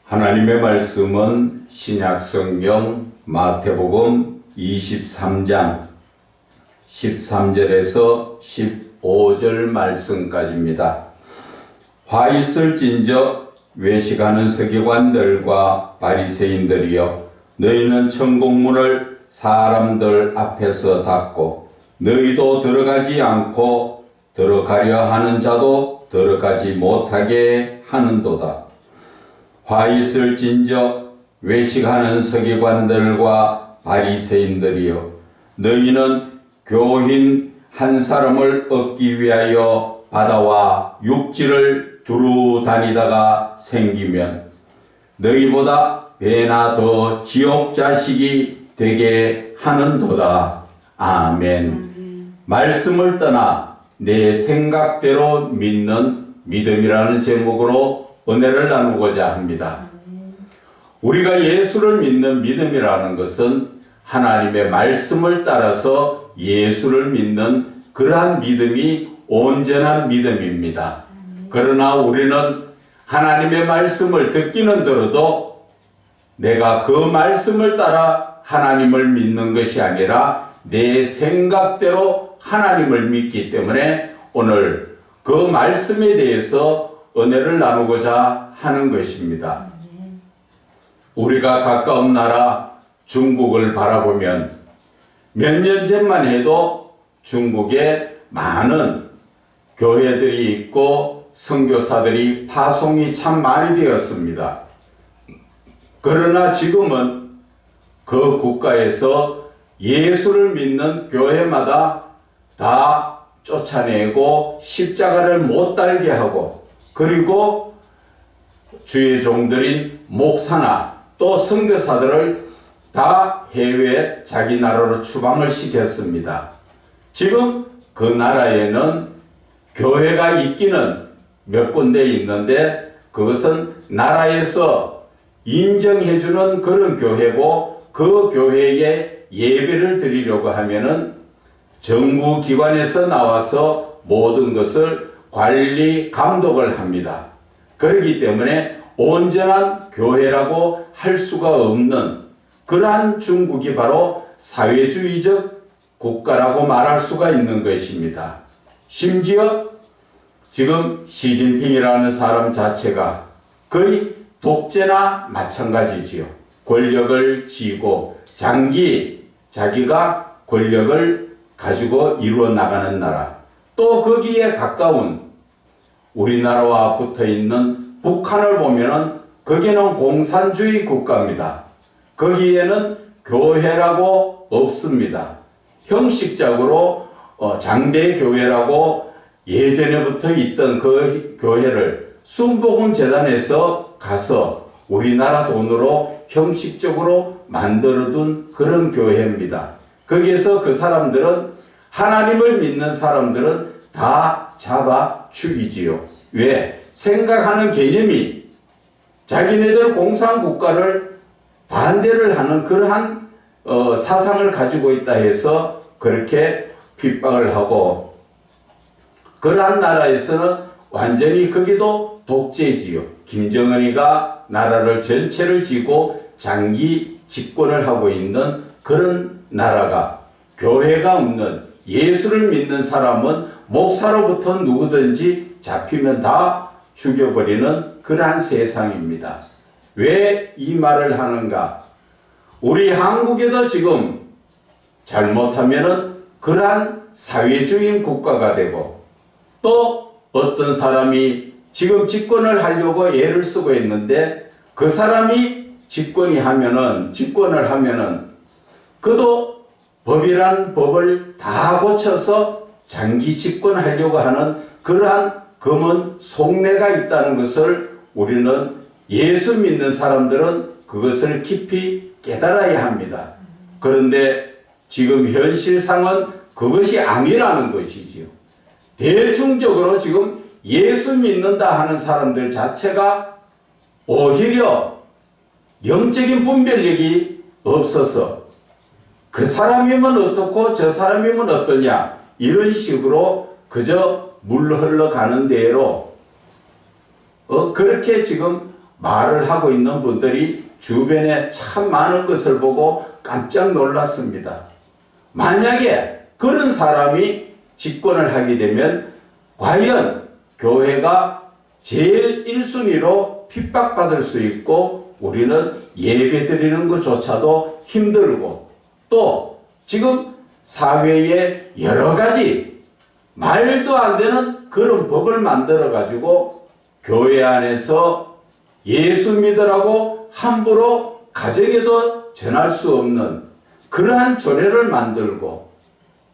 하나님의 말씀은 신약성경 마태복음 23장 13절에서 15절 말씀까지입니다. 화 있을진저 외식하는 서기관들과 바리새인들이여, 너희는 천국문을 사람들 앞에서 닫고 너희도 들어가지 않고 들어가려 하는 자도 들어가지 못하게 하는도다. 화 있을진저 외식하는 서기관들과 바리새인들이여, 너희는 교인 한 사람을 얻기 위하여 바다와 육지를 두루 다니다가 생기면 너희보다 배나 더 지옥 자식이 되게 하는도다. 아멘. 말씀을 떠나 내 생각대로 믿는 믿음이라는 제목으로 은혜를 나누고자 합니다. 우리가 예수를 믿는 믿음이라는 것은 하나님의 말씀을 따라서 예수를 믿는 그러한 믿음이 온전한 믿음입니다. 그러나 우리는 하나님의 말씀을 듣기는 들어도 내가 그 말씀을 따라 하나님을 믿는 것이 아니라 내 생각대로 하나님을 믿기 때문에 오늘 그 말씀에 대해서 은혜를 나누고자 하는 것입니다. 우리가 가까운 나라 중국을 바라보면 몇 년 전만 해도 중국에 많은 교회들이 있고 선교사들이 파송이 참 많이 되었습니다. 그러나 지금은 그 국가에서 예수를 믿는 교회마다 다 쫓아내고 십자가를 못 달게 하고, 그리고 주의 종들인 목사나 또 선교사들을 다 해외 자기 나라로 추방을 시켰습니다. 지금 그 나라에는 교회가 있기는 몇 군데 있는데 그것은 나라에서 인정해주는 그런 교회고, 그 교회에 예배를 드리려고 하면은 정부기관에서 나와서 모든 것을 관리, 감독을 합니다. 그렇기 때문에 온전한 교회라고 할 수가 없는 그러한 중국이 바로 사회주의적 국가라고 말할 수가 있는 것입니다. 심지어 지금 시진핑이라는 사람 자체가 거의 독재나 마찬가지지요. 권력을 쥐고 장기 자기가 권력을 가지고 이루어 나가는 나라, 또 거기에 가까운 우리나라와 붙어있는 북한을 보면은 거기는 공산주의 국가입니다. 거기에는 교회라고 없습니다. 형식적으로 장대교회라고 예전에부터 있던 그 교회를 순복음재단에서 가서 우리나라 돈으로 형식적으로 만들어둔 그런 교회입니다. 거기에서 그 사람들은, 하나님을 믿는 사람들은 다 잡아 죽이지요. 왜? 생각하는 개념이 자기네들 공산국가를 반대를 하는 그러한 사상을 가지고 있다 해서 그렇게 핍박을 하고, 그러한 나라에서는 완전히 거기도 독재지요. 김정은이가 나라를 전체를 쥐고 장기 집권을 하고 있는 그런 나라가, 교회가 없는, 예수를 믿는 사람은 목사로부터 누구든지 잡히면 다 죽여버리는 그러한 세상입니다. 왜 이 말을 하는가? 우리 한국에도 지금 잘못하면은 그러한 사회주의 국가가 되고, 또 어떤 사람이 지금 집권을 하려고 애를 쓰고 있는데 그 사람이 집권을 하면은 그도 법이란 법을 다 고쳐서 장기 집권하려고 하는 그러한 검은 속내가 있다는 것을 우리는, 예수 믿는 사람들은 그것을 깊이 깨달아야 합니다. 그런데 지금 현실상은 그것이 아니라는 것이지요. 대중적으로 지금 예수 믿는다 하는 사람들 자체가 오히려 영적인 분별력이 없어서 그 사람이면 어떻고 저 사람이면 어떠냐, 이런 식으로 그저 물 흘러가는 대로 그렇게 지금 말을 하고 있는 분들이 주변에 참 많은 것을 보고 깜짝 놀랐습니다. 만약에 그런 사람이 집권을 하게 되면 과연 교회가 제일 1순위로 핍박받을 수 있고 우리는 예배 드리는 것조차도 힘들고 또 지금 사회에 여러 가지 말도 안 되는 그런 법을 만들어 가지고 교회 안에서 예수 믿으라고 함부로 가정에도 전할 수 없는 그러한 조례를 만들고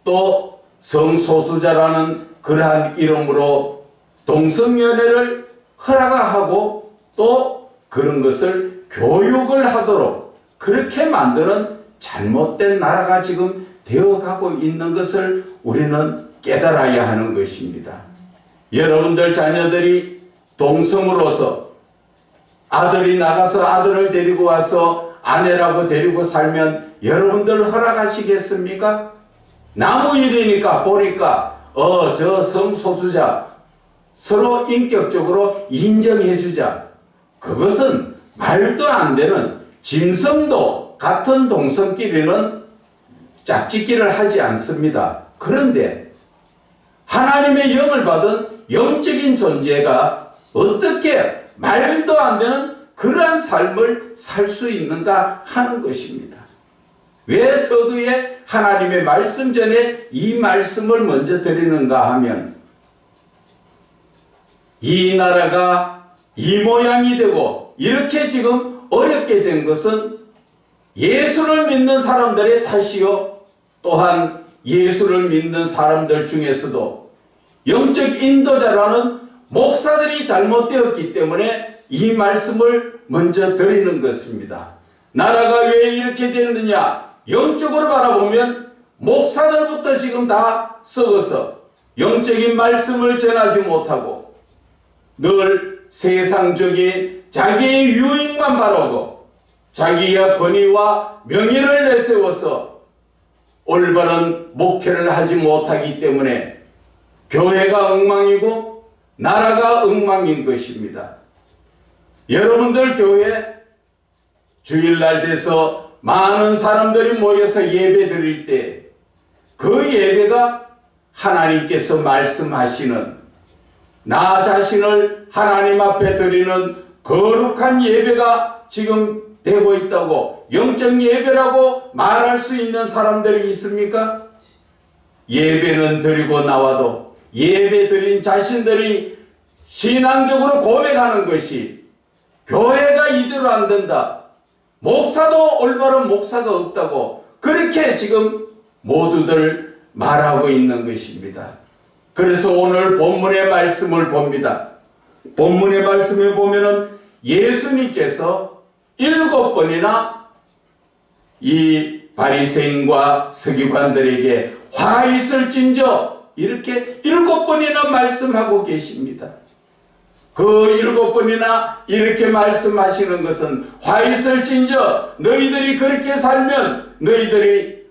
또 성소수자라는 그러한 이름으로 동성연애를 허락하고 또 그런 것을 교육을 하도록 그렇게 만드는 잘못된 나라가 지금 되어가고 있는 것을 우리는 깨달아야 하는 것입니다. 여러분들 자녀들이 동성으로서 아들이 나가서 아들을 데리고 와서 아내라고 데리고 살면 여러분들 허락하시겠습니까? 나무 일이니까 보니까 저 성소수자 서로 인격적으로 인정해주자. 그것은 말도 안 되는 짐승도 같은 동성끼리는 짝짓기를 하지 않습니다. 그런데 하나님의 영을 받은 영적인 존재가 어떻게 말도 안 되는 그러한 삶을 살 수 있는가 하는 것입니다. 왜 서두에 하나님의 말씀 전에 이 말씀을 먼저 드리는가 하면 이 나라가 이 모양이 되고 이렇게 지금 어렵게 된 것은 예수를 믿는 사람들의 탓이요 또한 예수를 믿는 사람들 중에서도 영적 인도자라는 목사들이 잘못되었기 때문에 이 말씀을 먼저 드리는 것입니다. 나라가 왜 이렇게 됐느냐? 영적으로 바라보면 목사들부터 지금 다 썩어서 영적인 말씀을 전하지 못하고 늘 세상적인 자기의 유익만 바라고 자기의 권위와 명예를 내세워서 올바른 목회를 하지 못하기 때문에 교회가 엉망이고 나라가 엉망인 것입니다. 여러분들 교회 주일날 돼서 많은 사람들이 모여서 예배 드릴 때 그 예배가 하나님께서 말씀하시는 나 자신을 하나님 앞에 드리는 거룩한 예배가 지금 되고 있다고 영적 예배라고 말할 수 있는 사람들이 있습니까? 예배는 드리고 나와도 예배 드린 자신들이 신앙적으로 고백하는 것이 교회가 이대로 안 된다. 목사도 올바른 목사가 없다고 그렇게 지금 모두들 말하고 있는 것입니다. 그래서 오늘 본문의 말씀을 봅니다. 본문의 말씀을 보면은 예수님께서 7번이나 이 바리새인과 서기관들에게 화 있을진저 이렇게 7번이나 말씀하고 계십니다. 그 7번이나 이렇게 말씀하시는 것은 화 있을진저 너희들이 그렇게 살면 너희들이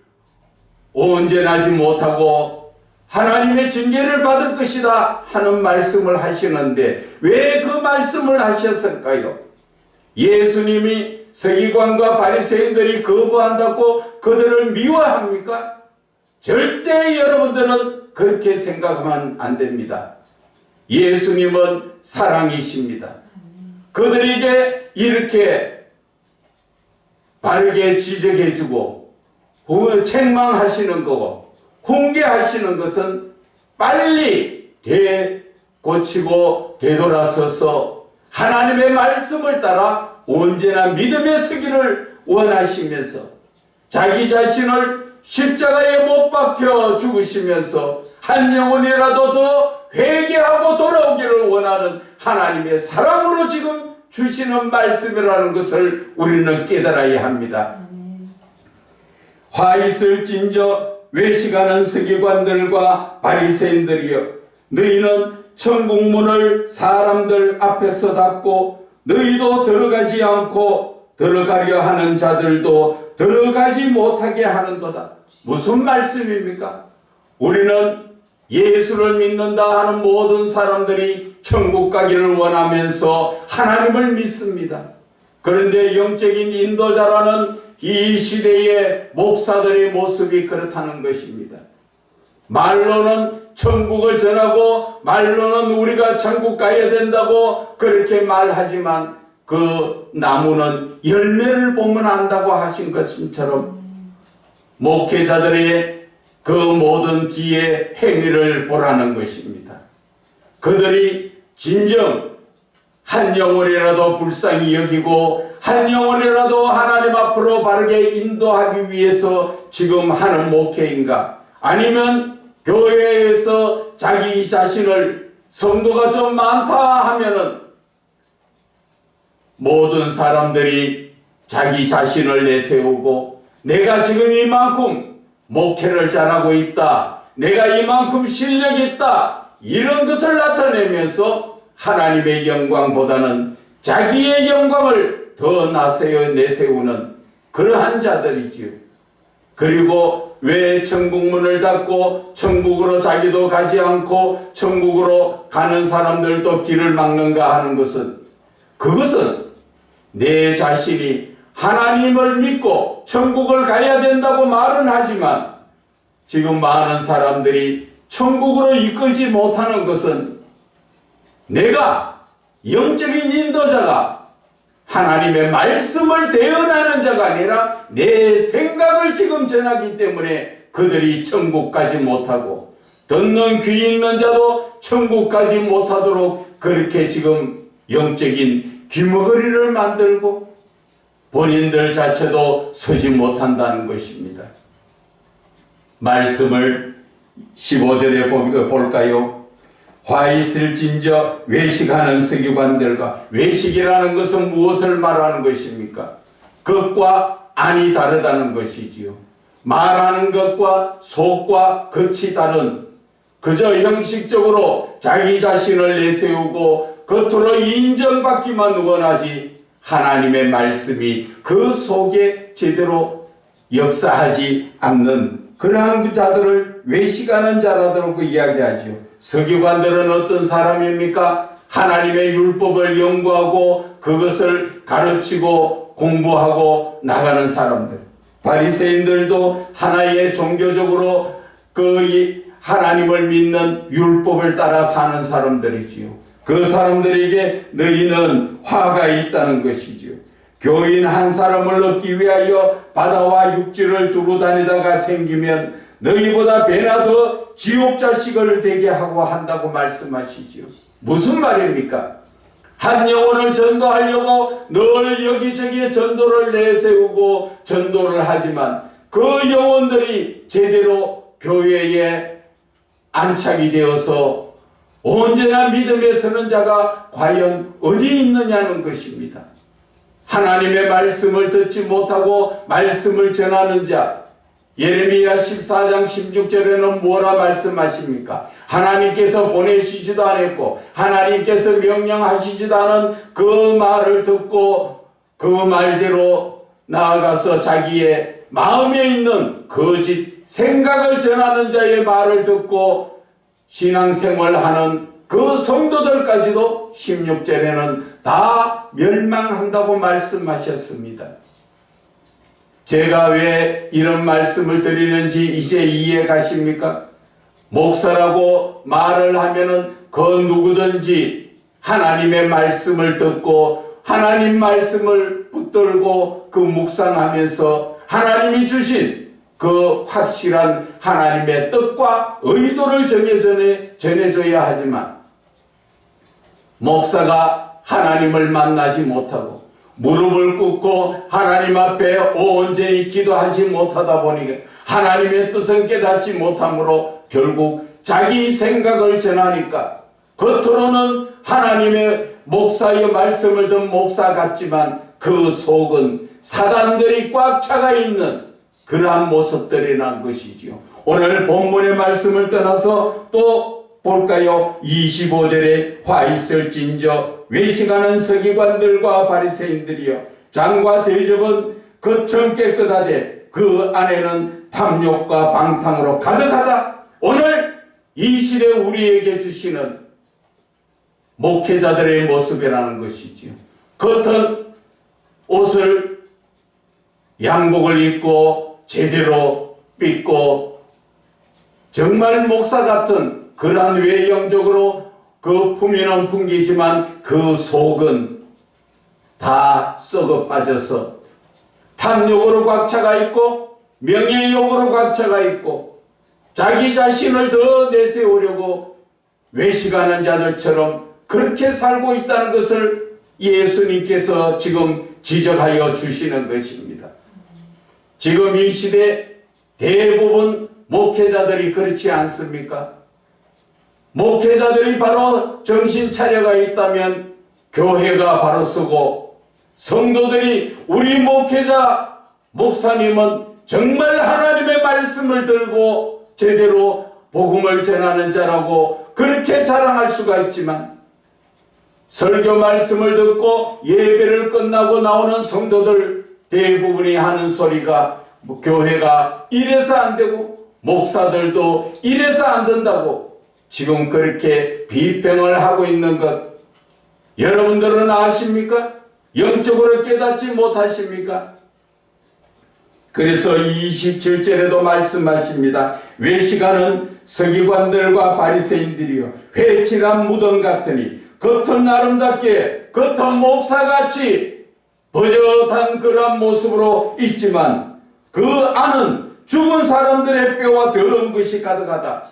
온전하지 못하고 하나님의 징계를 받을 것이다 하는 말씀을 하시는데 왜 그 말씀을 하셨을까요? 예수님이 서기관과 바리새인들이 거부한다고 그들을 미워합니까? 절대 여러분들은 그렇게 생각하면 안 됩니다. 예수님은 사랑이십니다. 그들에게 이렇게 바르게 지적해주고 책망하시는 거고 훈계하시는 것은 빨리 되고치고 되돌아서서 하나님의 말씀을 따라 언제나 믿음의 서기를 원하시면서 자기 자신을 십자가에 못 박혀 죽으시면서 한 영혼이라도 더 회개하고 돌아오기를 원하는 하나님의 사랑으로 지금 주시는 말씀이라는 것을 우리는 깨달아야 합니다. 화 있을진저 외식하는 서기관들과 바리새인들이여 너희는 천국문을 사람들 앞에서 닫고 너희도 들어가지 않고 들어가려 하는 자들도 들어가지 못하게 하는도다. 무슨 말씀입니까? 우리는 예수를 믿는다 하는 모든 사람들이 천국 가기를 원하면서 하나님을 믿습니다. 그런데 영적인 인도자라는 이 시대의 목사들의 모습이 그렇다는 것입니다. 말로는 천국을 전하고 말로는 우리가 천국 가야 된다고 그렇게 말하지만 그 나무는 열매를 보면 안다고 하신 것처럼 목회자들의 그 모든 뒤에 행위를 보라는 것입니다. 그들이 진정 한 영혼이라도 불쌍히 여기고 한 영혼이라도 하나님 앞으로 바르게 인도하기 위해서 지금 하는 목회인가? 아니면 교회에서 자기 자신을 성도가 좀 많다 하면은 모든 사람들이 자기 자신을 내세우고 내가 지금 이만큼 목회를 잘하고 있다, 내가 이만큼 실력이 있다, 이런 것을 나타내면서 하나님의 영광보다는 자기의 영광을 더 내세우는 그러한 자들이지요. 그리고 왜 천국문을 닫고 천국으로 자기도 가지 않고 천국으로 가는 사람들도 길을 막는가 하는 것은, 그것은 내 자신이 하나님을 믿고 천국을 가야 된다고 말은 하지만 지금 많은 사람들이 천국으로 이끌지 못하는 것은 내가 영적인 인도자가 하나님의 말씀을 대언하는 자가 아니라 내 생각을 지금 전하기 때문에 그들이 천국 가지 못하고 듣는 귀 있는 자도 천국 가지 못하도록 그렇게 지금 영적인 귀머거리를 만들고 본인들 자체도 서지 못한다는 것입니다. 말씀을 15절에 볼까요? 화 있을진저 외식하는 서기관들과, 외식이라는 것은 무엇을 말하는 것입니까? 것과 안이 다르다는 것이지요. 말하는 것과 속과 겉이 다른, 그저 형식적으로 자기 자신을 내세우고 겉으로 인정받기만 원하지 하나님의 말씀이 그 속에 제대로 역사하지 않는 그러한 자들을 외식하는 자라고 이야기하죠. 서기관들은 어떤 사람입니까? 하나님의 율법을 연구하고 그것을 가르치고 공부하고 나가는 사람들. 바리새인들도 하나의 종교적으로 그 하나님을 믿는 율법을 따라 사는 사람들이지요. 그 사람들에게 너희는 화가 있다는 것이지요. 교인 한 사람을 얻기 위하여 바다와 육지를 두루 다니다가 생기면 너희보다 배나 더 지옥 자식을 되게 하고 한다고 말씀하시지요. 무슨 말입니까? 한 영혼을 전도하려고 늘 여기저기 전도를 내세우고 전도를 하지만 그 영혼들이 제대로 교회에 안착이 되어서 언제나 믿음에 서는 자가 과연 어디 있느냐는 것입니다. 하나님의 말씀을 듣지 못하고 말씀을 전하는 자, 예레미야 14장 16절에는 뭐라 말씀하십니까? 하나님께서 보내시지도 않았고 하나님께서 명령하시지도 않은 그 말을 듣고 그 말대로 나아가서 자기의 마음에 있는 거짓 생각을 전하는 자의 말을 듣고 신앙생활하는 그 성도들까지도 16절에는 다 멸망한다고 말씀하셨습니다. 제가 왜 이런 말씀을 드리는지 이제 이해 가십니까? 목사라고 말을 하면은 그 누구든지 하나님의 말씀을 듣고 하나님 말씀을 붙들고 그 묵상하면서 하나님이 주신 그 확실한 하나님의 뜻과 의도를 전해줘야 하지만 목사가 하나님을 만나지 못하고 무릎을 꿇고 하나님 앞에 온전히 기도하지 못하다 보니 하나님의 뜻은 깨닫지 못함으로 결국 자기 생각을 전하니까 겉으로는 하나님의 목사의 말씀을 듣는 목사 같지만 그 속은 사단들이 꽉 차가 있는 그러한 모습들이란 것이지요. 오늘 본문의 말씀을 떠나서 또 볼까요? 25절에 화 있을진저 외식하는 서기관들과 바리새인들이여 장과 대접은 거청 깨끗하되 그 안에는 탐욕과 방탕으로 가득하다. 오늘 이 시대 우리에게 주시는 목회자들의 모습이라는 것이지요. 겉은 옷을 양복을 입고 제대로 삐고 정말 목사 같은 그러한 외형적으로 그 품위는 풍기지만 그 속은 다 썩어 빠져서 탐욕으로 꽉 차가 있고 명예욕으로 꽉 차가 있고 자기 자신을 더 내세우려고 외식하는 자들처럼 그렇게 살고 있다는 것을 예수님께서 지금 지적하여 주시는 것입니다. 지금 이 시대 대부분 목회자들이 그렇지 않습니까? 목회자들이 바로 정신 차려가 있다면 교회가 바로 서고 성도들이 우리 목회자 목사님은 정말 하나님의 말씀을 들고 제대로 복음을 전하는 자라고 그렇게 자랑할 수가 있지만 설교 말씀을 듣고 예배를 끝나고 나오는 성도들 대부분이 하는 소리가 교회가 이래서 안 되고 목사들도 이래서 안 된다고 지금 그렇게 비평을 하고 있는 것 여러분들은 아십니까? 영적으로 깨닫지 못하십니까? 그래서 27절에도 말씀하십니다. 외식하는 서기관들과 바리새인들이여 회칠한 무덤 같으니 겉은 아름답게 겉은 목사같이 버젓한 그러한 모습으로 있지만 그 안은 죽은 사람들의 뼈와 더러운 것이 가득하다.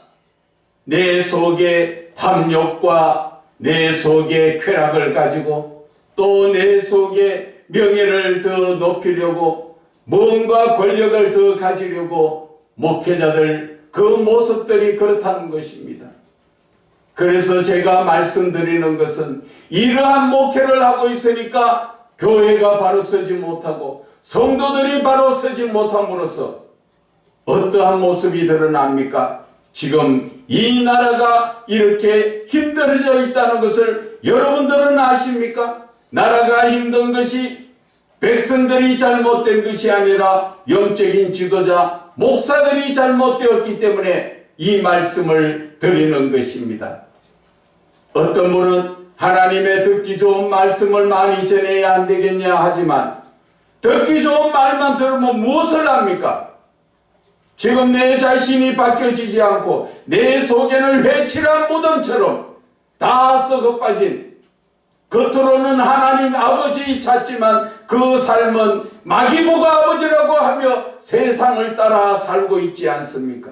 내 속에 탐욕과 내 속에 쾌락을 가지고 또 내 속에 명예를 더 높이려고 뭔가 권력을 더 가지려고 목회자들 그 모습들이 그렇다는 것입니다. 그래서 제가 말씀드리는 것은 이러한 목회를 하고 있으니까 교회가 바로 서지 못하고 성도들이 바로 서지 못함으로써 어떠한 모습이 드러납니까? 지금 이 나라가 이렇게 힘들어져 있다는 것을 여러분들은 아십니까? 나라가 힘든 것이 백성들이 잘못된 것이 아니라 영적인 지도자, 목사들이 잘못되었기 때문에 이 말씀을 드리는 것입니다. 어떤 분은 하나님의 듣기 좋은 말씀을 많이 전해야 안 되겠냐 하지만 듣기 좋은 말만 들으면 무엇을 합니까? 지금 내 자신이 바뀌어지지 않고 내 속에는 회칠한 무덤처럼 다 썩어 빠진 겉으로는 하나님 아버지 찾지만 그 삶은 마귀보가 아버지라고 하며 세상을 따라 살고 있지 않습니까?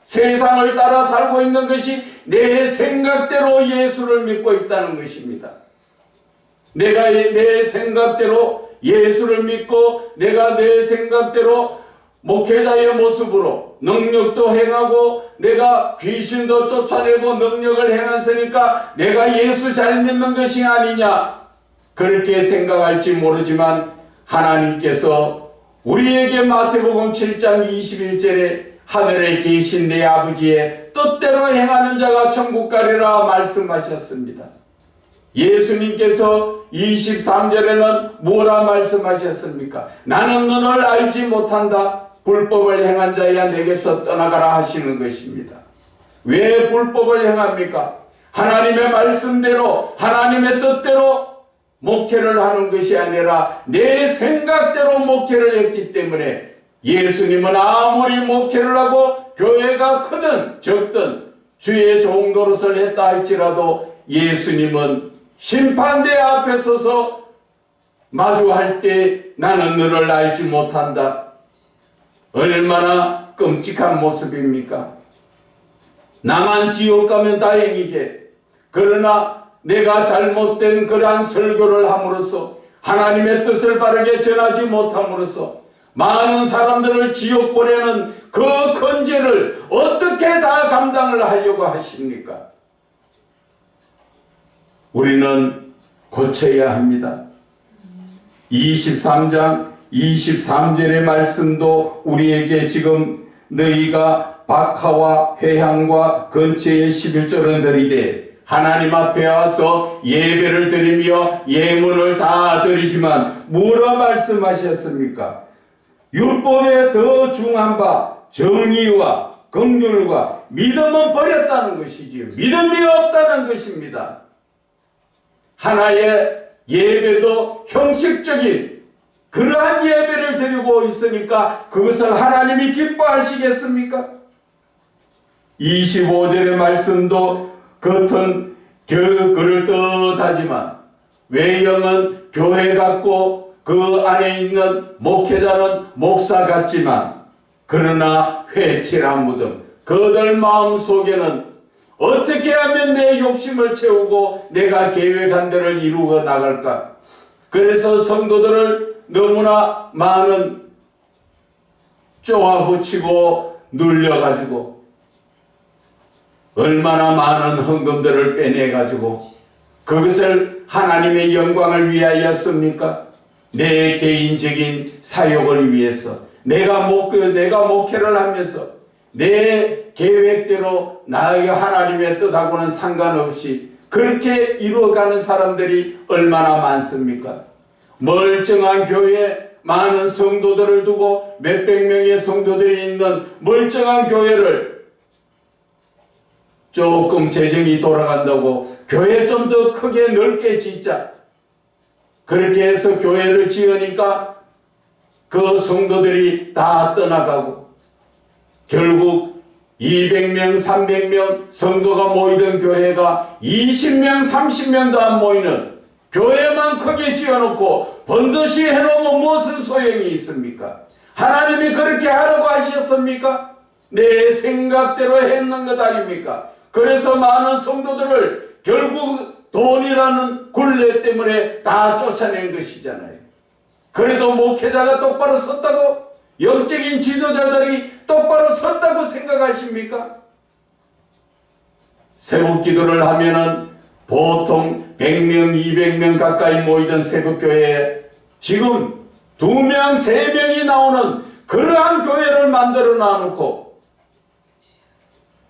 세상을 따라 살고 있는 것이 내 생각대로 예수를 믿고 있다는 것입니다. 내가 내 생각대로 예수를 믿고 내가 내 생각대로 목회자의 모습으로 능력도 행하고 내가 귀신도 쫓아내고 능력을 행했으니까 내가 예수 잘 믿는 것이 아니냐 그렇게 생각할지 모르지만 하나님께서 우리에게 마태복음 7장 21절에 하늘에 계신 내 아버지의 뜻대로 행하는 자가 천국 가리라 말씀하셨습니다. 예수님께서 23절에는 뭐라 말씀하셨습니까? 나는 너를 알지 못한다. 불법을 행한 자야 내게서 떠나가라 하시는 것입니다. 왜 불법을 행합니까? 하나님의 말씀대로 하나님의 뜻대로 목회를 하는 것이 아니라 내 생각대로 목회를 했기 때문에 예수님은 아무리 목회를 하고 교회가 크든 적든 주의 종 노릇을 했다 할지라도 예수님은 심판대 앞에 서서 마주할 때 나는 너를 알지 못한다. 얼마나 끔찍한 모습입니까? 나만 지옥 가면 다행이게 그러나 내가 잘못된 그러한 설교를 함으로써 하나님의 뜻을 바르게 전하지 못함으로써 많은 사람들을 지옥 보내는 그 큰 죄를 어떻게 다 감당을 하려고 하십니까? 우리는 고쳐야 합니다. 23장 23절의 말씀도 우리에게 지금 너희가 박하와 회향과 근처의 11조를 드리되 하나님 앞에 와서 예배를 드리며 예물을 다 드리지만 뭐라 말씀하셨습니까? 율법에 더 중한 바 정의와 긍휼과 믿음은 버렸다는 것이지요. 믿음이 없다는 것입니다. 하나의 예배도 형식적인 그러한 예배를 드리고 있으니까 그것을 하나님이 기뻐하시겠습니까? 25절의 말씀도 겉은 그럴듯하지만 외형은 교회 같고 그 안에 있는 목회자는 목사 같지만 그러나 회칠한 무덤, 그들 마음 속에는 어떻게 하면 내 욕심을 채우고 내가 계획한 대로 이루어 나갈까? 그래서 성도들을 너무나 많은 쪼아붙이고 눌려가지고 얼마나 많은 헌금들을 빼내가지고 그것을 하나님의 영광을 위하였습니까? 내 개인적인 사역을 위해서 내가 목회를 하면서 내 계획대로 나의 하나님의 뜻하고는 상관없이 그렇게 이루어가는 사람들이 얼마나 많습니까? 멀쩡한 교회, 많은 성도들을 두고 몇백 명의 성도들이 있는 멀쩡한 교회를 조금 재정이 돌아간다고 교회 좀 더 크게 넓게 짓자. 그렇게 해서 교회를 지으니까 그 성도들이 다 떠나가고 결국 200명, 300명 성도가 모이던 교회가 20명, 30명도 안 모이는 교회만 크게 지어놓고 번듯이 해놓으면 무슨 소용이 있습니까? 하나님이 그렇게 하라고 하셨습니까? 내 생각대로 했는 것 아닙니까? 그래서 많은 성도들을 결국 돈이라는 굴레 때문에 다 쫓아낸 것이잖아요. 그래도 목회자가 똑바로 섰다고? 영적인 지도자들이 똑바로 섰다고 생각하십니까? 새벽 기도를 하면은 보통 100명, 200명 가까이 모이던 새벽교회에 지금 2명, 3명이 나오는 그러한 교회를 만들어 놔놓고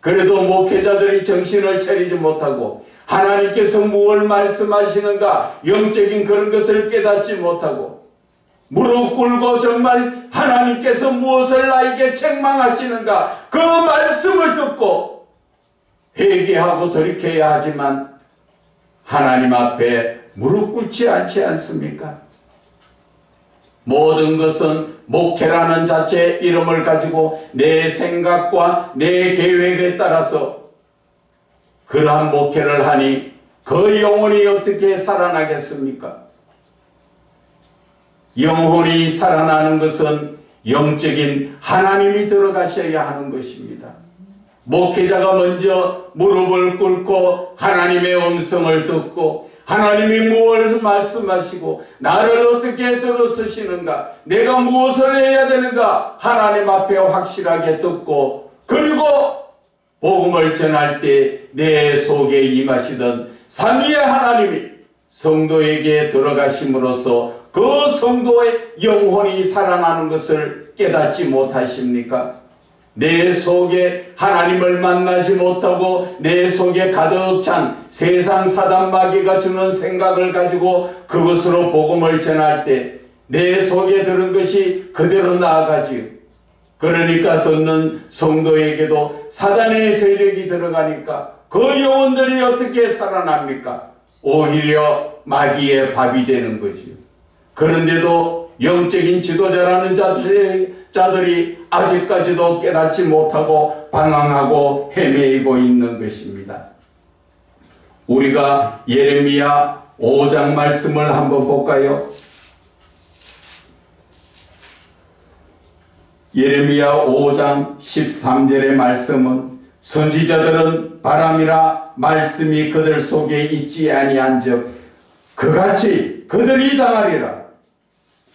그래도 목회자들이 정신을 차리지 못하고 하나님께서 무엇을 말씀하시는가 영적인 그런 것을 깨닫지 못하고 무릎 꿇고 정말 하나님께서 무엇을 나에게 책망하시는가 그 말씀을 듣고 회개하고 돌이켜야 하지만 하나님 앞에 무릎 꿇지 않지 않습니까? 모든 것은 목회라는 자체의 이름을 가지고 내 생각과 내 계획에 따라서 그러한 목회를 하니 그 영혼이 어떻게 살아나겠습니까? 영혼이 살아나는 것은 영적인 하나님이 들어가셔야 하는 것입니다. 목회자가 먼저 무릎을 꿇고 하나님의 음성을 듣고 하나님이 무엇을 말씀하시고 나를 어떻게 들어서시는가 내가 무엇을 해야 되는가 하나님 앞에 확실하게 듣고 그리고 복음을 전할 때 내 속에 임하시던 삼위의 하나님이 성도에게 들어가심으로써 그 성도의 영혼이 살아나는 것을 깨닫지 못하십니까? 내 속에 하나님을 만나지 못하고 내 속에 가득 찬 세상 사단 마귀가 주는 생각을 가지고 그것으로 복음을 전할 때 내 속에 들은 것이 그대로 나아가지요. 그러니까 듣는 성도에게도 사단의 세력이 들어가니까 그 영혼들이 어떻게 살아납니까? 오히려 마귀의 밥이 되는 거지요. 그런데도 영적인 지도자라는 자들이 아직까지도 깨닫지 못하고 방황하고 헤매이고 있는 것입니다. 우리가 예레미야 5장 말씀을 한번 볼까요? 예레미야 5장 13절의 말씀은 선지자들은 바람이라 말씀이 그들 속에 있지 아니한즉 그같이 그들이 당하리라.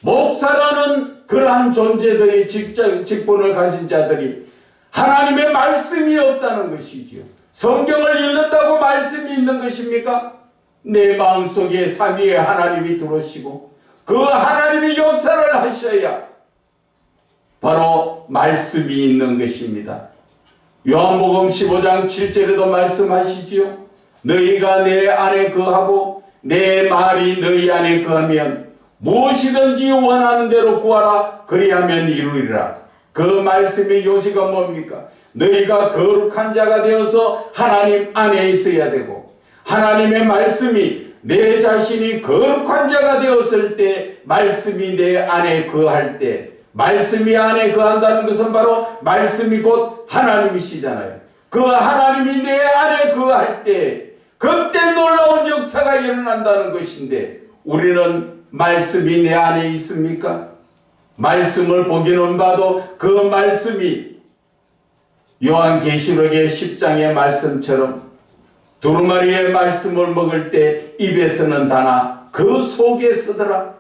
목사라는 그러한 존재들이 직분을 가진 자들이 하나님의 말씀이 없다는 것이지요. 성경을 읽는다고 말씀이 있는 것입니까? 내 마음속에 삼위의 하나님이 들어오시고 그 하나님이 역사를 하셔야 바로 말씀이 있는 것입니다. 요한복음 15장 7절에도 말씀하시지요. 너희가 내 안에 거하고 내 말이 너희 안에 거하면 무엇이든지 원하는 대로 구하라 그리하면 이루리라. 그 말씀의 요지가 뭡니까? 너희가 거룩한 자가 되어서 하나님 안에 있어야 되고 하나님의 말씀이 내 자신이 거룩한 자가 되었을 때, 말씀이 내 안에 거할 때, 말씀이 안에 거한다는 것은 바로 말씀이 곧 하나님이시잖아요. 그 하나님이 내 안에 거할 때 그때 놀라운 역사가 일어난다는 것인데, 우리는 말씀이 내 안에 있습니까? 말씀을 보기는 봐도 그 말씀이 요한계시록의 10장의 말씀처럼 두루마리의 말씀을 먹을 때 입에서는 다나 그 속에 쓰더라.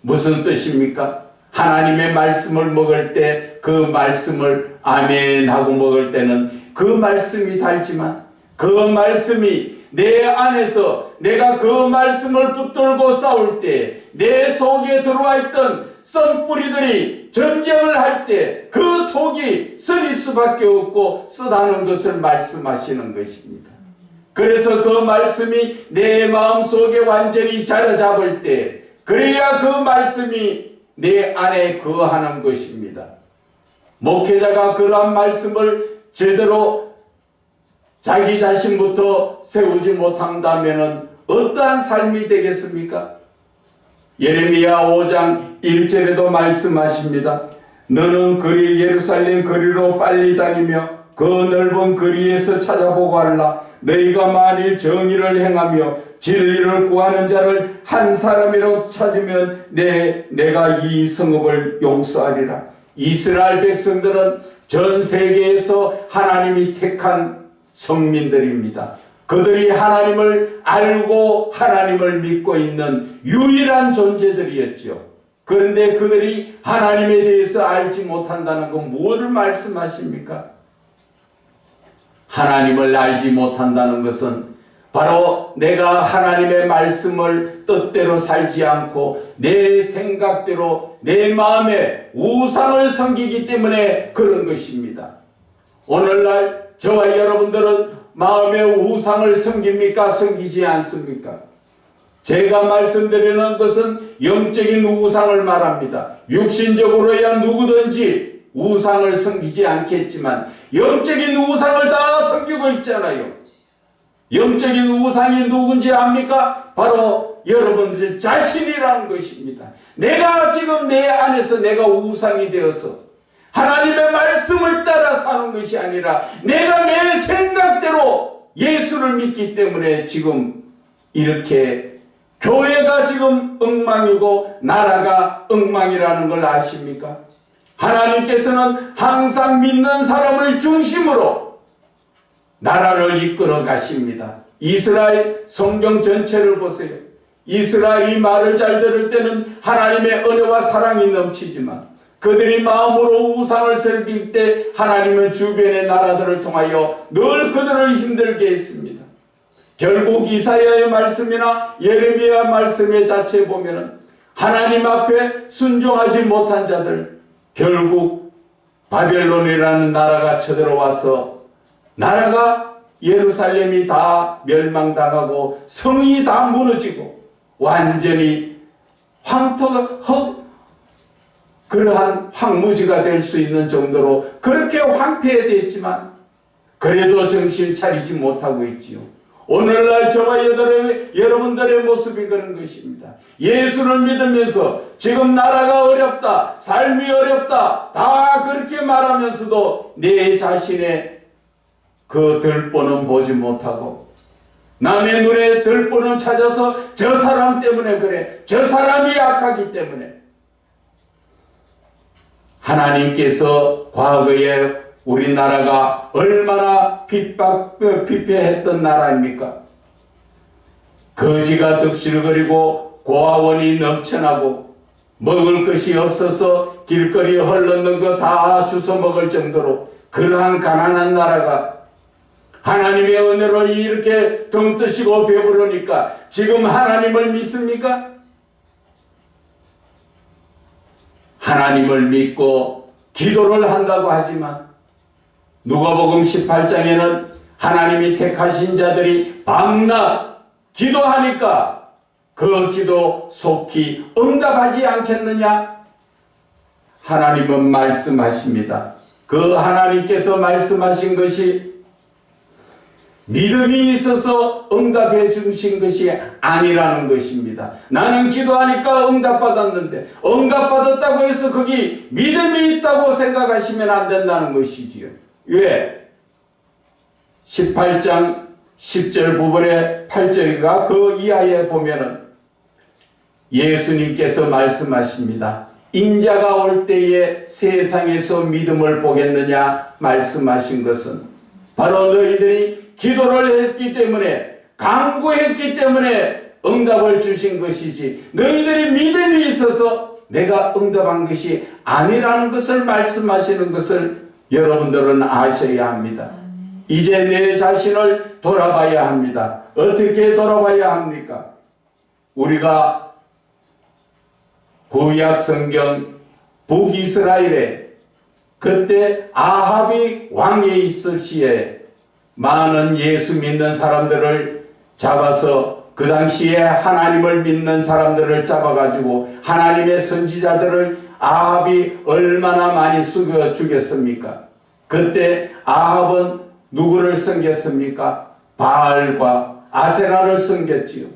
무슨 뜻입니까? 하나님의 말씀을 먹을 때 그 말씀을 아멘 하고 먹을 때는 그 말씀이 달지만, 그 말씀이 내 안에서 내가 그 말씀을 붙들고 싸울 때 내 속에 들어와 있던 썬뿌리들이 전쟁을 할 때 그 속이 쓰릴 수밖에 없고 쓰다는 것을 말씀하시는 것입니다. 그래서 그 말씀이 내 마음속에 완전히 자리잡을 때, 그래야 그 말씀이 내 안에 거하는 것입니다. 목회자가 그러한 말씀을 제대로 자기 자신부터 세우지 못한다면 어떠한 삶이 되겠습니까? 예레미야 5장 1절에도 말씀하십니다. 너는 예루살렘 거리로 빨리 다니며 그 넓은 거리에서 찾아보고 하라. 너희가 만일 정의를 행하며 진리를 구하는 자를 한 사람이라도 찾으면 내가 이 성읍을 용서하리라. 이스라엘 백성들은 전 세계에서 하나님이 택한 성민들입니다. 그들이 하나님을 알고 하나님을 믿고 있는 유일한 존재들이었죠. 그런데 그들이 하나님에 대해서 알지 못한다는 건 무엇을 말씀하십니까? 하나님을 알지 못한다는 것은 바로 내가 하나님의 말씀을 뜻대로 살지 않고 내 생각대로 내 마음에 우상을 섬기기 때문에 그런 것입니다. 오늘날 저와 여러분들은 마음에 우상을 섬깁니까? 섬기지 않습니까? 제가 말씀드리는 것은 영적인 우상을 말합니다. 육신적으로야 누구든지 우상을 섬기지 않겠지만 영적인 우상을 다 섬기고 있잖아요. 영적인 우상이 누군지 압니까? 바로 여러분들 자신이라는 것입니다. 내가 지금 내 안에서 내가 우상이 되어서 하나님의 말씀을 따라 사는 것이 아니라 내가 내 생각대로 예수를 믿기 때문에 지금 이렇게 교회가 지금 엉망이고 나라가 엉망이라는 걸 아십니까? 하나님께서는 항상 믿는 사람을 중심으로 나라를 이끌어 가십니다. 이스라엘 성경 전체를 보세요. 이스라엘이 말을 잘 들을 때는 하나님의 은혜와 사랑이 넘치지만 그들이 마음으로 우상을 섬길 때 하나님은 주변의 나라들을 통하여 늘 그들을 힘들게 했습니다. 결국 이사야의 말씀이나 예레미야 말씀의 자체에 보면은 하나님 앞에 순종하지 못한 자들, 결국 바벨론이라는 나라가 쳐들어와서 나라가 예루살렘이 다 멸망당하고 성이 다 무너지고 완전히 그러한 황무지가 될 수 있는 정도로 그렇게 황폐해졌지만 그래도 정신 차리지 못하고 있지요. 오늘날 저와 여러분들의 모습이 그런 것입니다. 예수를 믿으면서 지금 나라가 어렵다, 삶이 어렵다 다 그렇게 말하면서도 내 자신의 그 들보는 보지 못하고 남의 눈에 들보는 찾아서 저 사람 때문에 그래, 저 사람이 약하기 때문에. 하나님께서 과거에 우리나라가 얼마나 피폐했던 나라입니까? 거지가 득실거리고 고아원이 넘쳐나고 먹을 것이 없어서 길거리에 흘러는 거 다 주워 먹을 정도로 그러한 가난한 나라가 하나님의 은혜로 이렇게 등 뜨시고 배부르니까 지금 하나님을 믿습니까? 하나님을 믿고 기도를 한다고 하지만 누가복음 18장에는 하나님이 택하신 자들이 밤낮 기도하니까 그 기도 속히 응답하지 않겠느냐? 하나님은 말씀하십니다. 그 하나님께서 말씀하신 것이 믿음이 있어서 응답해 주신 것이 아니라는 것입니다. 나는 기도하니까 응답받았는데 응답받았다고 해서 거기 믿음이 있다고 생각하시면 안 된다는 것이지요. 왜? 18장 10절 부분의 8절과 그 이하에 보면은 예수님께서 말씀하십니다. 인자가 올 때에 세상에서 믿음을 보겠느냐 말씀하신 것은 바로 너희들이 기도를 했기 때문에 간구했기 때문에 응답을 주신 것이지 너희들이 믿음이 있어서 내가 응답한 것이 아니라는 것을 말씀하시는 것을 여러분들은 아셔야 합니다. 이제 내 자신을 돌아봐야 합니다. 어떻게 돌아봐야 합니까? 우리가 구약 성경 북이스라엘에 그때 아합이 왕에 있을 시에 많은 예수 믿는 사람들을 잡아서 그 당시에 하나님을 믿는 사람들을 잡아가지고 하나님의 선지자들을 아합이 얼마나 많이 죽였습니까? 그때 아합은 누구를 섬겼습니까? 바알과 아세라를 섬겼지요.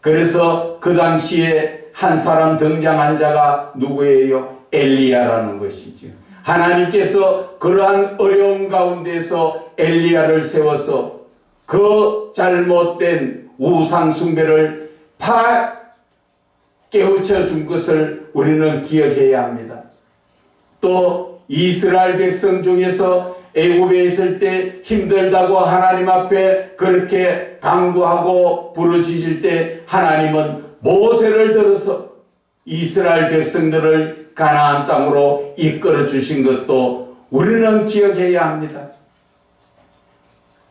그래서 그 당시에 한 사람 등장한 자가 누구예요? 엘리야라는 것이죠. 하나님께서 그러한 어려운 가운데서 엘리야를 세워서 그 잘못된 우상 숭배를 깨우쳐 준 것을 우리는 기억해야 합니다. 또 이스라엘 백성 중에서 애굽에 있을 때 힘들다고 하나님 앞에 그렇게 간구하고 부르짖을 때 하나님은 모세를 들어서 이스라엘 백성들을 가나안 땅으로 이끌어 주신 것도 우리는 기억해야 합니다.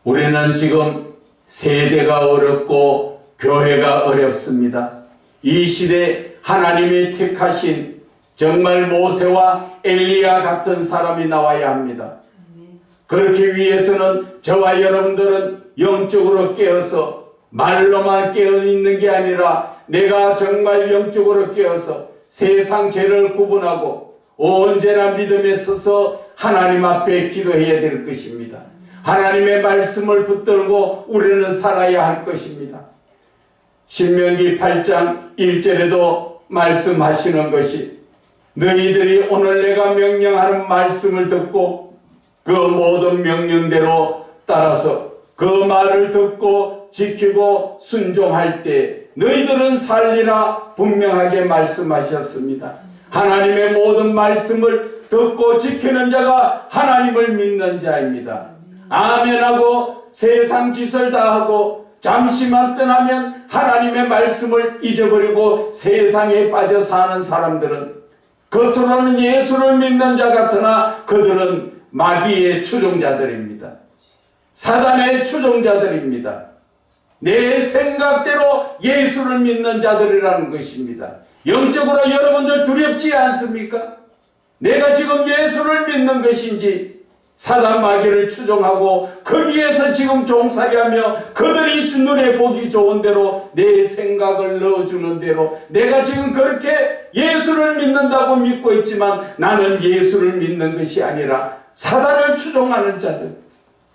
우리는 지금 세대가 어렵고 교회가 어렵습니다. 이 시대 하나님이 택하신 정말 모세와 엘리야 같은 사람이 나와야 합니다. 그렇기 위해서는 저와 여러분들은 영적으로 깨어서 말로만 깨어 있는 게 아니라 내가 정말 영적으로 깨어서 세상 죄를 구분하고 언제나 믿음에 서서 하나님 앞에 기도해야 될 것입니다. 하나님의 말씀을 붙들고 우리는 살아야 할 것입니다. 신명기 8장 1절에도 말씀하시는 것이 너희들이 오늘 내가 명령하는 말씀을 듣고 그 모든 명령대로 따라서 그 말을 듣고 지키고 순종할 때 너희들은 살리라 분명하게 말씀하셨습니다. 하나님의 모든 말씀을 듣고 지키는 자가 하나님을 믿는 자입니다. 아멘하고 세상 짓을 다 하고 잠시만 떠나면 하나님의 말씀을 잊어버리고 세상에 빠져 사는 사람들은 겉으로는 예수를 믿는 자 같으나 그들은 마귀의 추종자들입니다. 사단의 추종자들입니다. 내 생각대로 예수를 믿는 자들이라는 것입니다. 영적으로 여러분들 두렵지 않습니까? 내가 지금 예수를 믿는 것인지 사단 마귀를 추종하고 거기에서 지금 종살이하며 그들이 눈에 보기 좋은 대로 내 생각을 넣어주는 대로 내가 지금 그렇게 예수를 믿는다고 믿고 있지만 나는 예수를 믿는 것이 아니라 사단을 추종하는 자들,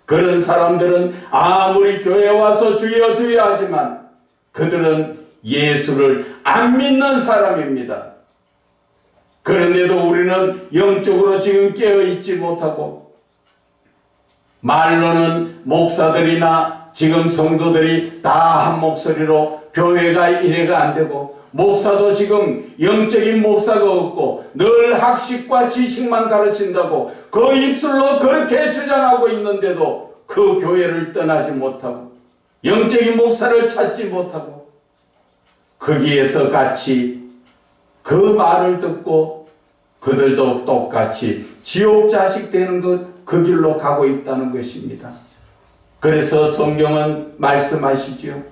그런 사람들은 아무리 교회에 와서 주여 주여 하지만 그들은 예수를 안 믿는 사람입니다. 그런데도 우리는 영적으로 지금 깨어있지 못하고 말로는 목사들이나 지금 성도들이 다 한 목소리로 교회가 이래가 안 되고 목사도 지금 영적인 목사가 없고 늘 학식과 지식만 가르친다고 그 입술로 그렇게 주장하고 있는데도 그 교회를 떠나지 못하고 영적인 목사를 찾지 못하고 거기에서 같이 그 말을 듣고 그들도 똑같이 지옥 자식 되는 것 그 길로 가고 있다는 것입니다. 그래서 성경은 말씀하시죠.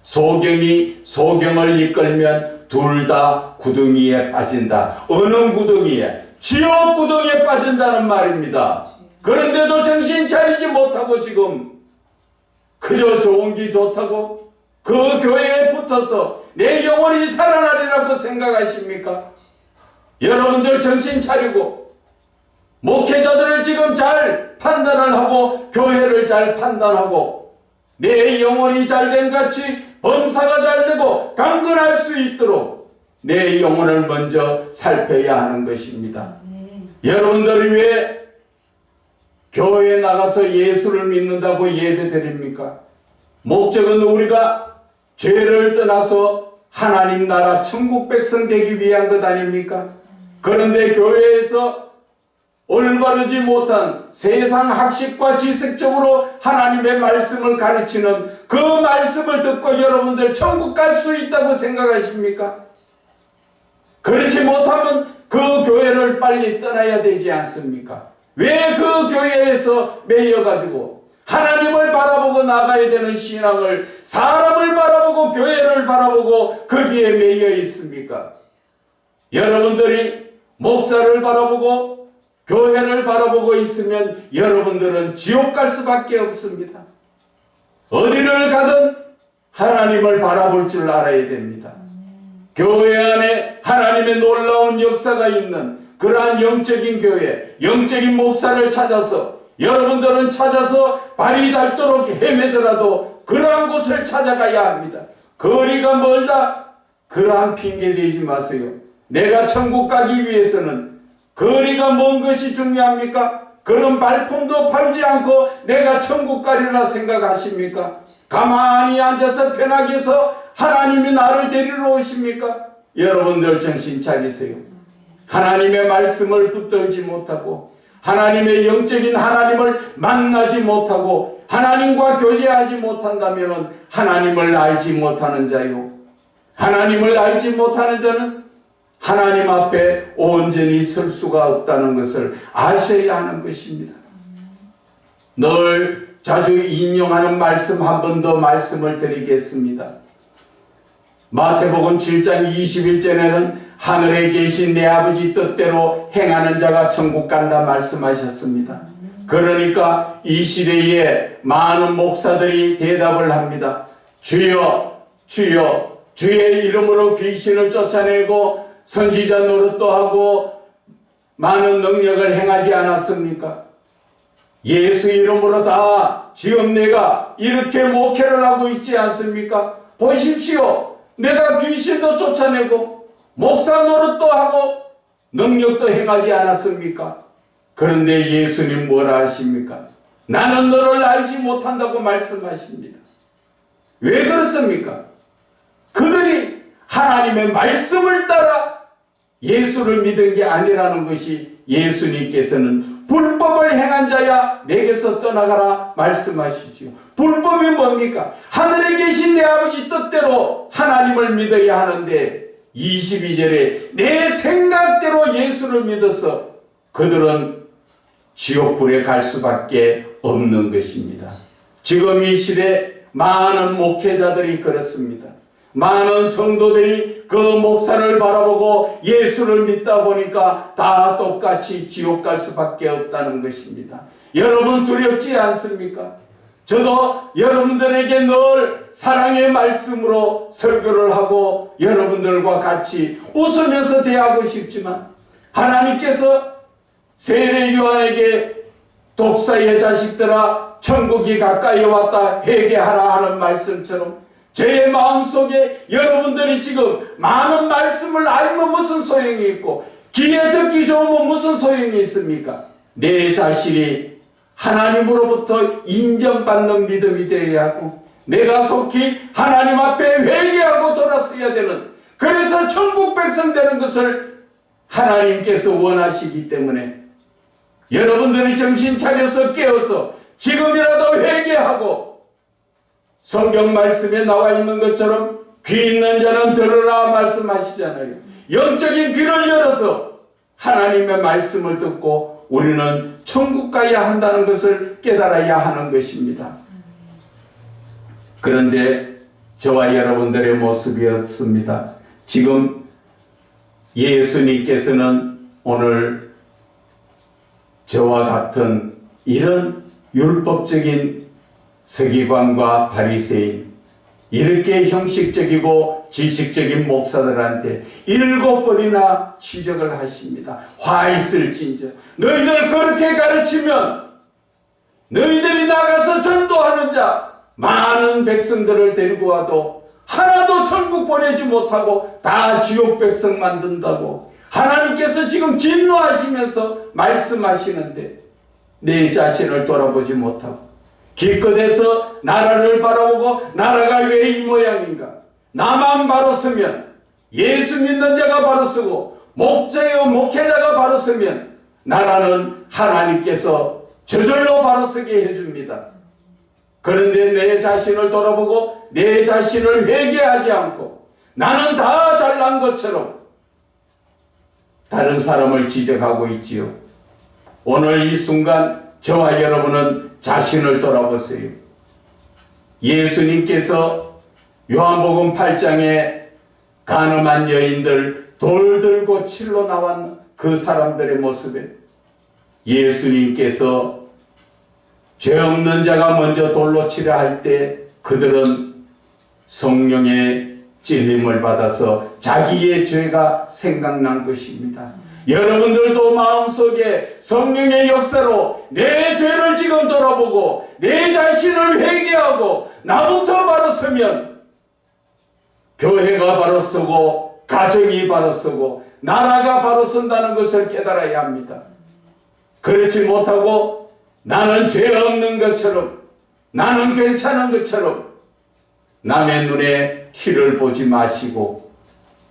소경이 소경을 이끌면 둘 다 구덩이에 빠진다. 어느 구덩이에? 지옥 구덩이에 빠진다는 말입니다. 그런데도 정신 차리지 못하고 지금 그저 좋은 기 좋다고 그 교회에 붙어서 내 영혼이 살아나리라고 생각하십니까? 여러분들 정신 차리고 목회자들을 지금 잘 판단을 하고 교회를 잘 판단하고 내 영혼이 잘된 같이 범사가 잘되고 강건할 수 있도록 내 영혼을 먼저 살펴야 하는 것입니다. 여러분들이 왜 교회에 나가서 예수를 믿는다고 예배드립니까? 목적은 우리가 죄를 떠나서 하나님 나라 천국 백성 되기 위한 것 아닙니까? 그런데 교회에서 올바르지 못한 세상 학식과 지식적으로 하나님의 말씀을 가르치는 그 말씀을 듣고 여러분들 천국 갈 수 있다고 생각하십니까? 그렇지 못하면 그 교회를 빨리 떠나야 되지 않습니까? 왜 그 교회에서 매여가지고 하나님을 바라보고 나가야 되는 신앙을 사람을 바라보고 교회를 바라보고 거기에 매여 있습니까? 여러분들이 목사를 바라보고 교회를 바라보고 있으면 여러분들은 지옥 갈 수밖에 없습니다. 어디를 가든 하나님을 바라볼 줄 알아야 됩니다. 교회 안에 하나님의 놀라운 역사가 있는 그러한 영적인 교회, 영적인 목사를 찾아서 여러분들은 찾아서 발이 닳도록 헤매더라도 그러한 곳을 찾아가야 합니다. 거리가 멀다 그러한 핑계 대지 마세요. 내가 천국 가기 위해서는 거리가 먼 것이 중요합니까? 그런 발품도 팔지 않고 내가 천국 가리라 생각하십니까? 가만히 앉아서 편하게 해서 하나님이 나를 데리러 오십니까? 여러분들 정신 차리세요. 하나님의 말씀을 붙들지 못하고 하나님의 영적인 하나님을 만나지 못하고 하나님과 교제하지 못한다면 하나님을 알지 못하는 자요. 하나님을 알지 못하는 자는 하나님 앞에 온전히 설 수가 없다는 것을 아셔야 하는 것입니다. 늘 자주 인용하는 말씀 한 번 더 말씀을 드리겠습니다. 마태복음 7장 21절에는 하늘에 계신 내 아버지 뜻대로 행하는 자가 천국 간다 말씀하셨습니다. 그러니까 이 시대에 많은 목사들이 대답을 합니다. 주여 주여 주의 이름으로 귀신을 쫓아내고 선지자 노릇도 하고 많은 능력을 행하지 않았습니까? 예수 이름으로 다 지금 내가 이렇게 목회를 하고 있지 않습니까? 보십시오. 내가 귀신도 쫓아내고 목사 노릇도 하고 능력도 행하지 않았습니까? 그런데 예수님 뭐라 하십니까? 나는 너를 알지 못한다고 말씀하십니다. 왜 그렇습니까? 그들이 하나님의 말씀을 따라 예수를 믿은 게 아니라는 것이 예수님께서는 불법을 행한 자야 내게서 떠나가라 말씀하시지요. 불법이 뭡니까? 하늘에 계신 내 아버지 뜻대로 하나님을 믿어야 하는데 22절에 내 생각대로 예수를 믿어서 그들은 지옥불에 갈 수밖에 없는 것입니다. 지금 이 시대 많은 목회자들이 그렇습니다. 많은 성도들이 그 목사를 바라보고 예수를 믿다 보니까 다 똑같이 지옥 갈 수밖에 없다는 것입니다. 여러분 두렵지 않습니까? 저도 여러분들에게 늘 사랑의 말씀으로 설교를 하고 여러분들과 같이 웃으면서 대하고 싶지만 하나님께서 세례 요한에게 독사의 자식들아 천국이 가까이 왔다 회개하라 하는 말씀처럼 제 마음속에 여러분들이 지금 많은 말씀을 알면 무슨 소용이 있고 귀에 듣기 좋으면 무슨 소용이 있습니까? 내 자신이 하나님으로부터 인정받는 믿음이 되어야 하고 내가 속히 하나님 앞에 회개하고 돌아서야 되는 그래서 천국 백성 되는 것을 하나님께서 원하시기 때문에 여러분들이 정신 차려서 깨어서 지금이라도 회개하고 성경 말씀에 나와 있는 것처럼 귀 있는 자는 들으라 말씀하시잖아요. 영적인 귀를 열어서 하나님의 말씀을 듣고 우리는 천국 가야 한다는 것을 깨달아야 하는 것입니다. 그런데 저와 여러분들의 모습이 없습니다. 지금 예수님께서는 오늘 저와 같은 이런 율법적인 서기관과 바리새인 이렇게 형식적이고 지식적인 목사들한테 7번이나 지적을 하십니다. 화 있을진저, 너희들 그렇게 가르치면 너희들이 나가서 전도하는 자 많은 백성들을 데리고 와도 하나도 천국 보내지 못하고 다 지옥 백성 만든다고 하나님께서 지금 진노하시면서 말씀하시는데 내 자신을 돌아보지 못하고 기껏해서 나라를 바라보고 나라가 왜 이 모양인가, 나만 바로 서면, 예수 믿는 자가 바로 서고 목회자가 바로 서면 나라는 하나님께서 저절로 바로 서게 해줍니다. 그런데 내 자신을 돌아보고 내 자신을 회개하지 않고 나는 다 잘난 것처럼 다른 사람을 지적하고 있지요. 오늘 이 순간 저와 여러분은 자신을 돌아보세요. 예수님께서 요한복음 8장에 가늠한 여인들, 돌 들고 칠로 나온 그 사람들의 모습에 예수님께서 죄 없는 자가 먼저 돌로 치려 할 때 그들은 성령의 찔림을 받아서 자기의 죄가 생각난 것입니다. 여러분들도 마음속에 성령의 역사로 내 죄를 지금 돌아보고 내 자신을 회개하고 나부터 바로 서면 교회가 바로 서고 가정이 바로 서고 나라가 바로 선다는 것을 깨달아야 합니다. 그렇지 못하고 나는 죄 없는 것처럼, 나는 괜찮은 것처럼 남의 눈에 티를 보지 마시고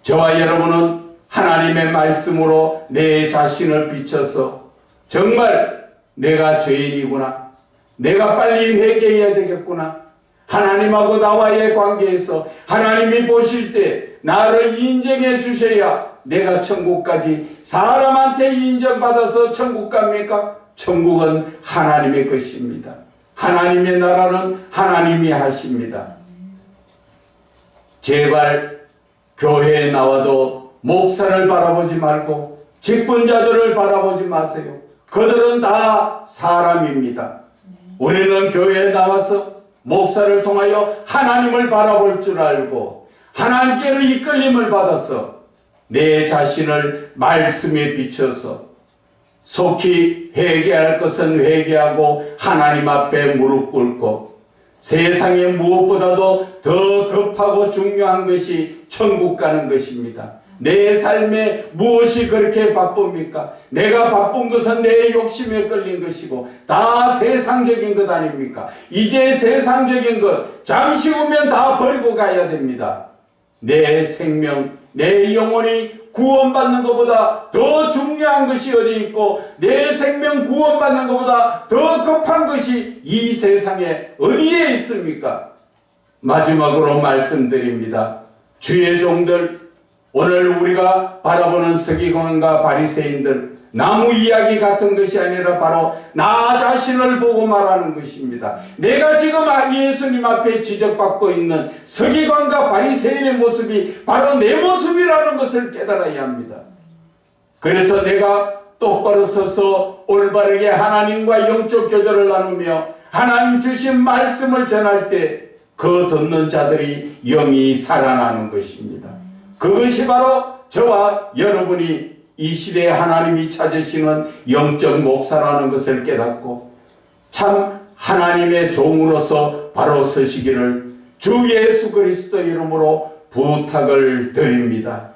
저와 여러분은 하나님의 말씀으로 내 자신을 비춰서 정말 내가 죄인이구나, 내가 빨리 회개해야 되겠구나, 하나님하고 나와의 관계에서 하나님이 보실 때 나를 인정해 주셔야 내가 천국까지 사람한테 인정받아서 천국 갑니까? 천국은 하나님의 것입니다. 하나님의 나라는 하나님이 하십니다. 제발 교회에 나와도 목사를 바라보지 말고 직분자들을 바라보지 마세요. 그들은 다 사람입니다. 우리는 교회에 나와서 목사를 통하여 하나님을 바라볼 줄 알고 하나님께로 이끌림을 받아서 내 자신을 말씀에 비춰서 속히 회개할 것은 회개하고 하나님 앞에 무릎 꿇고 세상에 무엇보다도 더 급하고 중요한 것이 천국 가는 것입니다. 내 삶에 무엇이 그렇게 바쁩니까? 내가 바쁜 것은 내 욕심에 끌린 것이고 다 세상적인 것 아닙니까? 이제 세상적인 것 잠시 후면 다 버리고 가야 됩니다. 내 생명, 내 영혼이 구원받는 것보다 더 중요한 것이 어디 있고 내 생명 구원받는 것보다 더 급한 것이 이 세상에 어디에 있습니까? 마지막으로 말씀드립니다. 주의 종들, 오늘 우리가 바라보는 서기관과 바리새인들, 나무 이야기 같은 것이 아니라 바로 나 자신을 보고 말하는 것입니다. 내가 지금 예수님 앞에 지적받고 있는 서기관과 바리새인의 모습이 바로 내 모습이라는 것을 깨달아야 합니다. 그래서 내가 똑바로 서서 올바르게 하나님과 영적 교제를 나누며 하나님 주신 말씀을 전할 때 그 듣는 자들이 영이 살아나는 것입니다. 그것이 바로 저와 여러분이 이 시대에 하나님이 찾으시는 영적 목사라는 것을 깨닫고 참 하나님의 종으로서 바로 서시기를 주 예수 그리스도 이름으로 부탁을 드립니다.